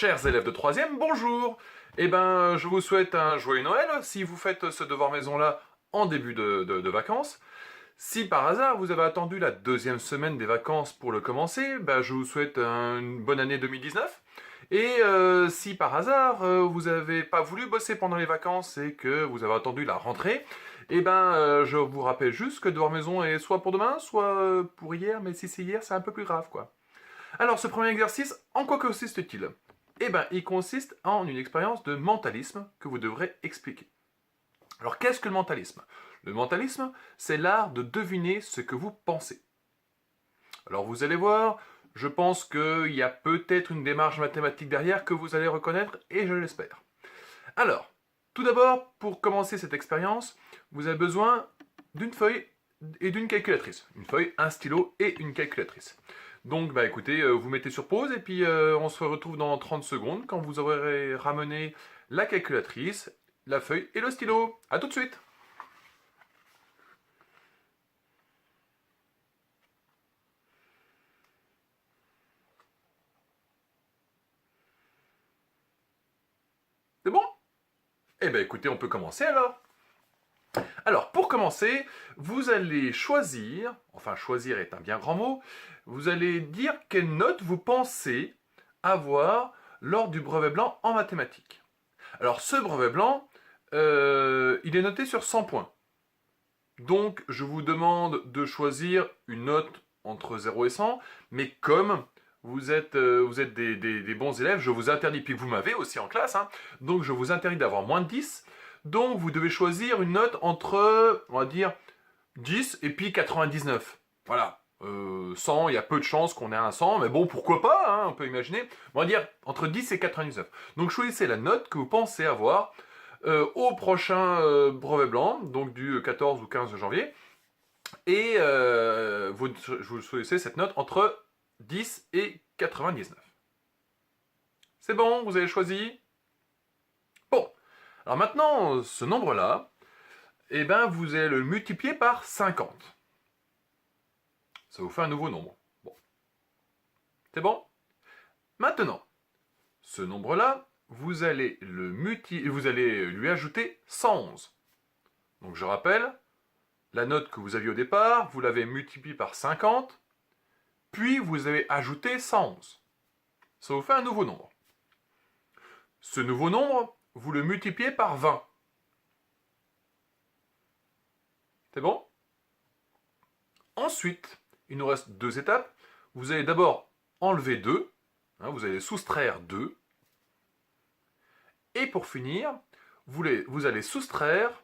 Chers élèves de 3e, bonjour. Eh ben, je vous souhaite un joyeux Noël si vous faites ce devoir maison-là en début de vacances. Si par hasard vous avez attendu la deuxième semaine des vacances pour le commencer, ben, je vous souhaite une bonne année 2019. Et si par hasard vous n'avez pas voulu bosser pendant les vacances et que vous avez attendu la rentrée, eh ben, je vous rappelle juste que devoir maison est soit pour demain, soit pour hier, mais si c'est hier, c'est un peu plus grave, quoi. Alors, ce premier exercice, en quoi consiste-t-il? Eh bien, il consiste en une expérience de mentalisme que vous devrez expliquer. Alors, qu'est-ce que le mentalisme? Le mentalisme, c'est l'art de deviner ce que vous pensez. Alors, vous allez voir, je pense qu'il y a peut-être une démarche mathématique derrière que vous allez reconnaître, et je l'espère. Alors, tout d'abord, pour commencer cette expérience, vous avez besoin d'une feuille et d'une calculatrice. Une feuille, un stylo et une calculatrice. Donc, bah écoutez, vous mettez sur pause et puis on se retrouve dans 30 secondes quand vous aurez ramené la calculatrice, la feuille et le stylo. A tout de suite! C'est bon? Eh ben écoutez, on peut commencer alors. Alors, pour commencer, vous allez choisir, enfin choisir est un bien grand mot, vous allez dire quelle note vous pensez avoir lors du brevet blanc en mathématiques. Alors, ce brevet blanc, il est noté sur 100 points. Donc, je vous demande de choisir une note entre 0 et 100, mais comme vous êtes des bons élèves, je vous interdis, puis vous m'avez aussi en classe, hein, donc je vous interdis d'avoir moins de 10. Donc, vous devez choisir une note entre, on va dire, 10 et puis 99. Voilà. 100, il y a peu de chances qu'on ait un 100, mais bon, pourquoi pas, hein, on peut imaginer. On va dire entre 10 et 99. Donc, choisissez la note que vous pensez avoir au prochain brevet blanc, donc du 14 ou 15 janvier. Et vous choisissez cette note entre 10 et 99. C'est bon, vous avez choisi? Bon. Alors maintenant, ce nombre-là, eh ben, vous allez le multiplier par 50. Ça vous fait un nouveau nombre. Bon. C'est bon? Maintenant, ce nombre-là, vous allez lui ajouter 111. Donc je rappelle, la note que vous aviez au départ, vous l'avez multipliée par 50, puis vous avez ajouté 111. Ça vous fait un nouveau nombre. Ce nouveau nombre, vous le multipliez par 20. C'est bon? Ensuite, il nous reste deux étapes. Vous allez d'abord enlever 2, hein, vous allez soustraire 2. Et pour finir, vous allez soustraire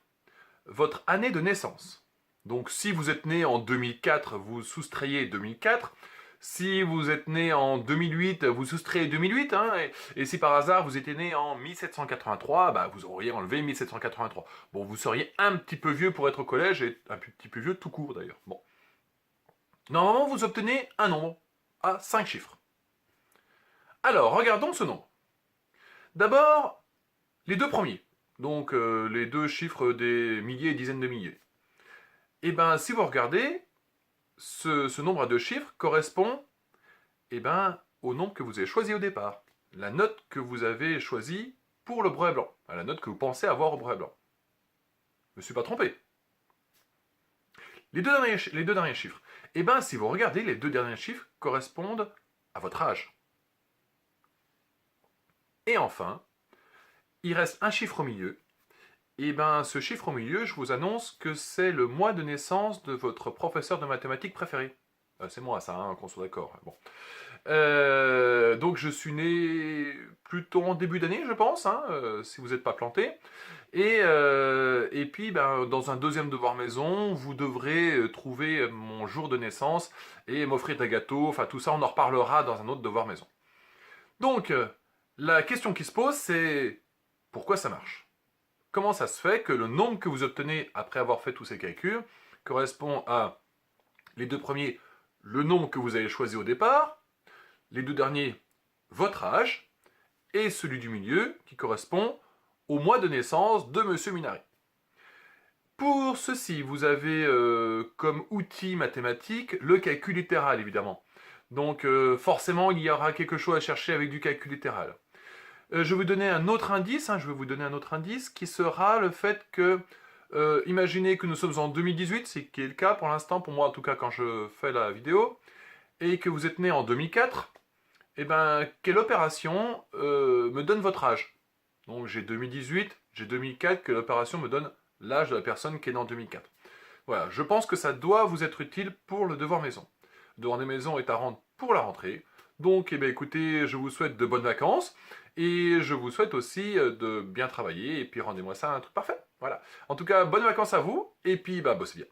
votre année de naissance. Donc si vous êtes né en 2004, vous soustrayez 2004. Si vous êtes né en 2008, vous soustrayez 2008. Hein, et si par hasard vous étiez né en 1783, bah, vous auriez enlevé 1783. Bon, vous seriez un petit peu vieux pour être au collège et un petit peu vieux tout court d'ailleurs. Bon. Normalement, vous obtenez un nombre à 5 chiffres. Alors, regardons ce nombre. D'abord, les deux premiers. Donc, les deux chiffres des milliers et dizaines de milliers. Et bien, si vous regardez, ce nombre à deux chiffres correspond au nombre que vous avez choisi au départ. La note que vous avez choisie pour le brevet blanc. La note que vous pensez avoir au brevet blanc. Je ne me suis pas trompé. Les deux derniers chiffres. Et bien, si vous regardez, les deux derniers chiffres correspondent à votre âge. Et enfin, il reste un chiffre au milieu. Et bien, ce chiffre au milieu, je vous annonce que c'est le mois de naissance de votre professeur de mathématiques préféré. C'est moi, ça, hein, qu'on soit d'accord. Bon. Donc, je suis né plutôt en début d'année, je pense, hein, si vous n'êtes pas planté. Et puis, dans un deuxième devoir maison, vous devrez trouver mon jour de naissance et m'offrir des gâteaux. Enfin, tout ça, on en reparlera dans un autre devoir maison. Donc, la question qui se pose, c'est pourquoi ça marche? Comment ça se fait que le nombre que vous obtenez après avoir fait tous ces calculs correspond à les deux premiers, le nombre que vous avez choisi au départ, les deux derniers, votre âge, et celui du milieu qui correspond au mois de naissance de Monsieur Minari. Pour ceci, vous avez comme outil mathématique le calcul littéral, évidemment. Donc forcément, il y aura quelque chose à chercher avec du calcul littéral. Je vais vous donner un autre indice, qui sera le fait que, imaginez que nous sommes en 2018, c'est qui est le cas pour l'instant, pour moi en tout cas quand je fais la vidéo, et que vous êtes né en 2004, et ben quelle opération me donne votre âge? Donc j'ai 2018, j'ai 2004, quelle opération me donne l'âge de la personne qui est née en 2004? Voilà, je pense que ça doit vous être utile pour le devoir maison. Le devoir des maisons est à rendre pour la rentrée. Donc, eh bien, écoutez, je vous souhaite de bonnes vacances et je vous souhaite aussi de bien travailler et puis rendez-moi ça un truc parfait. Voilà. En tout cas, bonnes vacances à vous et puis bah, bossez bien.